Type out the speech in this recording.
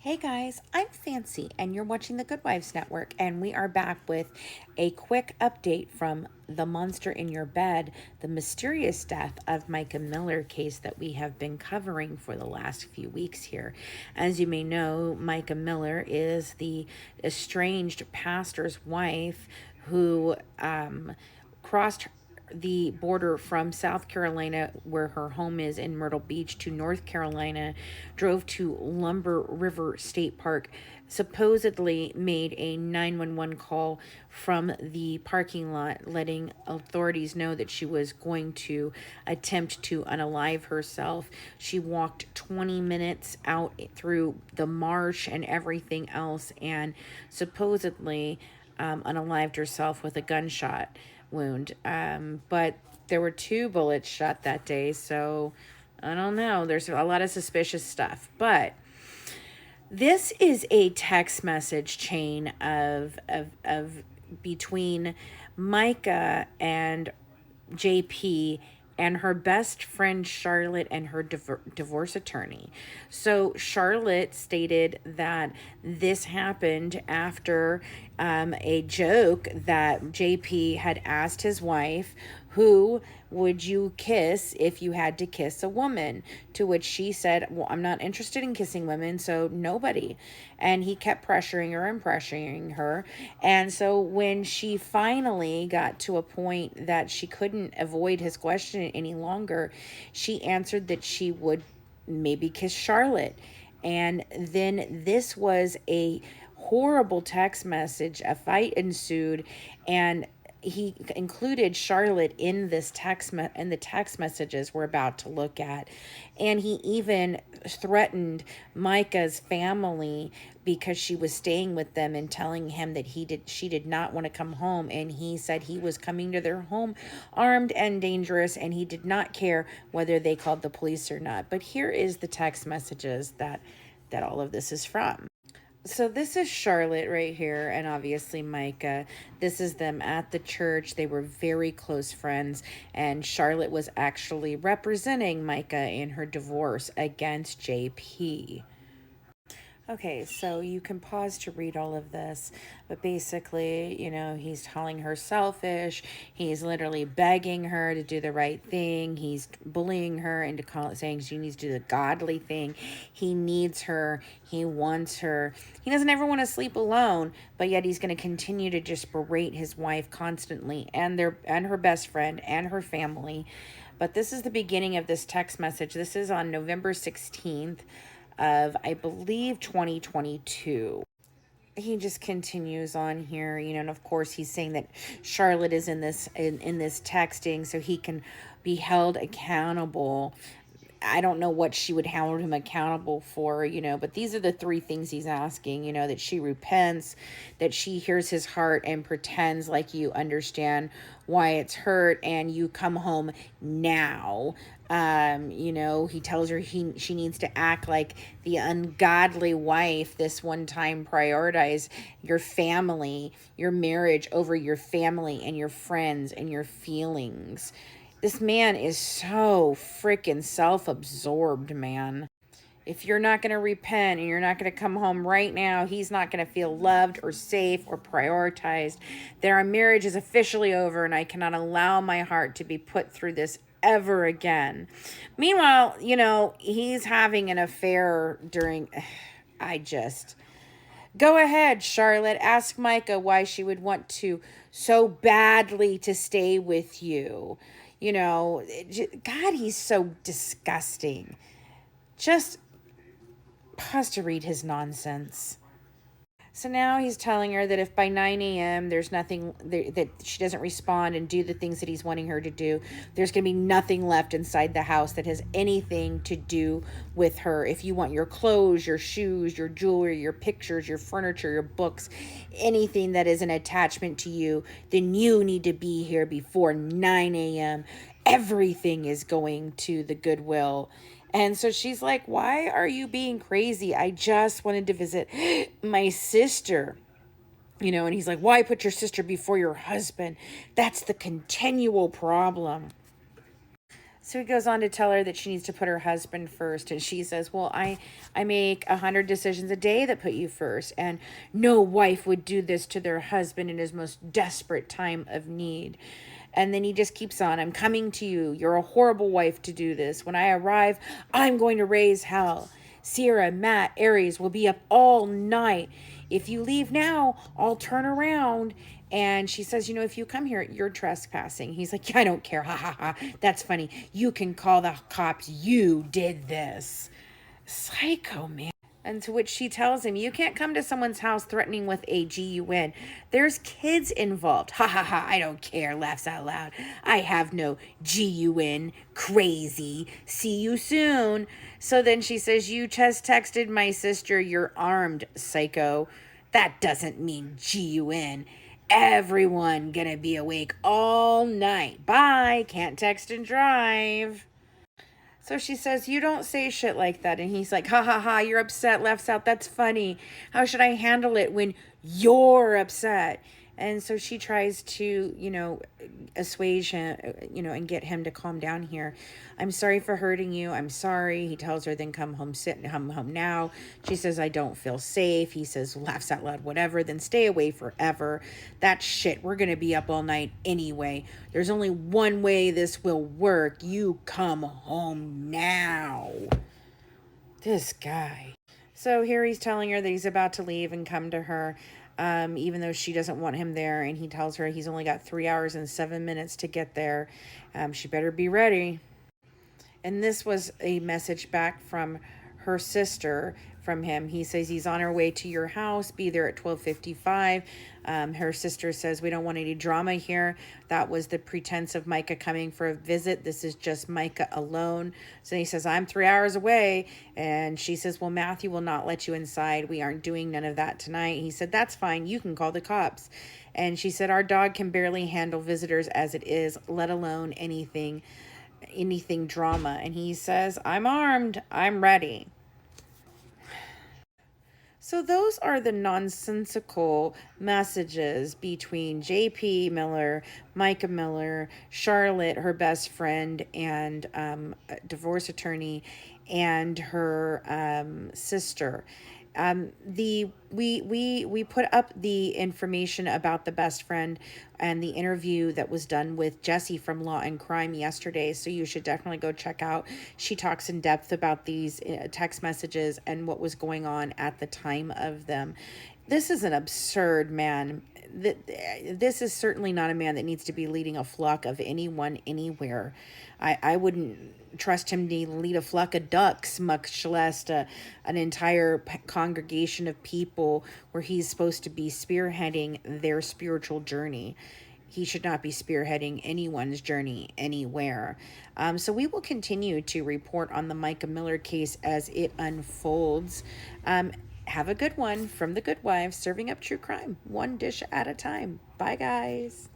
Hey guys, I'm Fancy, and you're watching the Good Wives Network, and we are back with a quick update from the monster in your bed, the mysterious death of Mica Miller case that we have been covering for the last few weeks here. As you may know, Mica Miller is the estranged pastor's wife who crossed the border from South Carolina, where her home is in Myrtle Beach, to North Carolina, drove to Lumber River State Park, supposedly made a 911 call from the parking lot, letting authorities know that she was going to attempt to unalive herself. She walked 20 minutes out through the marsh and everything else, and supposedly unalived herself with a gunshot wound. But there were 2 bullets shot that day, so I don't know. There's a lot of suspicious stuff. But this is a text message chain of between Mica and JP and her best friend Charlotte and her divorce attorney. So Charlotte stated that this happened after a joke that JP had asked his wife, "Who would you kiss if you had to kiss a woman?" To which she said, "Well, I'm not interested in kissing women, so nobody." And he kept pressuring her and pressuring her. And so when she finally got to a point that she couldn't avoid his question any longer, she answered that she would maybe kiss Charlotte. And then this was a horrible text message. A fight ensued, and he included Charlotte in this in the text messages we're about to look at. And he even threatened Mica's family because she was staying with them, and telling him that she did not want to come home, and he said he was coming to their home armed and dangerous, and he did not care whether they called the police or not. But here is the text messages that all of this is from. So this is Charlotte right here, and obviously Mica. This is them at the church. They were very close friends, and Charlotte was actually representing Mica in her divorce against JP. Okay, so you can pause to read all of this, but basically, he's calling her selfish. He's literally begging her to do the right thing. He's bullying her into saying she needs to do the godly thing. He needs her. He wants her. He doesn't ever want to sleep alone, but yet he's going to continue to just berate his wife constantly, and her best friend and her family. But this is the beginning of this text message. This is on November 16th of, I believe, 2022. He just continues on here, and of course he's saying that Charlotte is in this texting so he can be held accountable. I don't know what she would hold him accountable for, but these are the 3 things he's asking, that she repents, that she hears his heart and pretends like you understand why it's hurt, and you come home now. He tells her she needs to act like the ungodly wife this one time. Prioritize your family, your marriage over your family and your friends and your feelings. This man is so freaking self-absorbed, man. If you're not going to repent and you're not going to come home right now, he's not going to feel loved or safe or prioritized. Their marriage is officially over, and I cannot allow my heart to be put through this ever again. Meanwhile, he's having an affair during... I just... Go ahead, Charlotte. Ask Mica why she would want to so badly to stay with you. God, he's so disgusting. Just pause to read his nonsense. So now he's telling her that if by 9 a.m. there's nothing, that she doesn't respond and do the things that he's wanting her to do, there's going to be nothing left inside the house that has anything to do with her. If you want your clothes, your shoes, your jewelry, your pictures, your furniture, your books, anything that is an attachment to you, then you need to be here before 9 a.m. Everything is going to the Goodwill. And so she's like, "Why are you being crazy? I just wanted to visit my sister." And he's like, "Why put your sister before your husband? That's the continual problem." So he goes on to tell her that she needs to put her husband first. And she says, well, I make 100 decisions a day that put you first. And no wife would do this to their husband in his most desperate time of need. And then he just keeps on, I'm coming to you. You're a horrible wife to do this. When I arrive, I'm going to raise hell. Sierra, Matt, Aries will be up all night. If you leave now, I'll turn around. And she says, if you come here, you're trespassing. He's like, yeah, I don't care. Ha ha ha. That's funny. You can call the cops. You did this. Psycho, man. And to which she tells him, you can't come to someone's house threatening with a GUN. There's kids involved. Ha ha ha, I don't care, laughs out loud. I have no GUN, crazy. See you soon. So then she says, you just texted my sister you're armed, psycho. That doesn't mean GUN. Everyone gonna be awake all night. Bye, can't text and drive. So she says, you don't say shit like that. And he's like, ha ha ha, you're upset, laughs out. That's funny. How should I handle it when you're upset? And so she tries to, assuage him, and get him to calm down here. I'm sorry for hurting you. I'm sorry. He tells her, then come home now. She says, I don't feel safe. He says, laughs out loud, whatever, then stay away forever. That's shit. We're going to be up all night anyway. There's only one way this will work. You come home now. This guy. So here he's telling her that he's about to leave and come to her. Even though she doesn't want him there, and he tells her he's only got 3 hours and 7 minutes to get there. She better be ready. And this was a message back from her sister from him. He says he's on her way to your house. Be there at 12:55. Her sister says, we don't want any drama here. That was the pretense of Mica coming for a visit. This is just Mica alone. So he says, I'm 3 hours away. And she says, well, Matthew will not let you inside. We aren't doing none of that tonight. He said, that's fine. You can call the cops. And she said, our dog can barely handle visitors as it is, let alone anything drama. And he says, I'm armed, I'm ready. So those are the nonsensical messages between JP Miller, Mica Miller, Charlotte, her best friend and divorce attorney, and her sister. We put up the information about the best friend and the interview that was done with Jessie from Law and Crime yesterday, so you should definitely go check out. She talks in depth about these text messages and what was going on at the time of them. This is an absurd man. This is certainly not a man that needs to be leading a flock of anyone anywhere. I wouldn't trust him to lead a flock of ducks, much less an entire congregation of people where he's supposed to be spearheading their spiritual journey. He should not be spearheading anyone's journey anywhere. So we will continue to report on the Mica Miller case as it unfolds. Have a good one from the Good Wives, serving up true crime, one dish at a time. Bye, guys.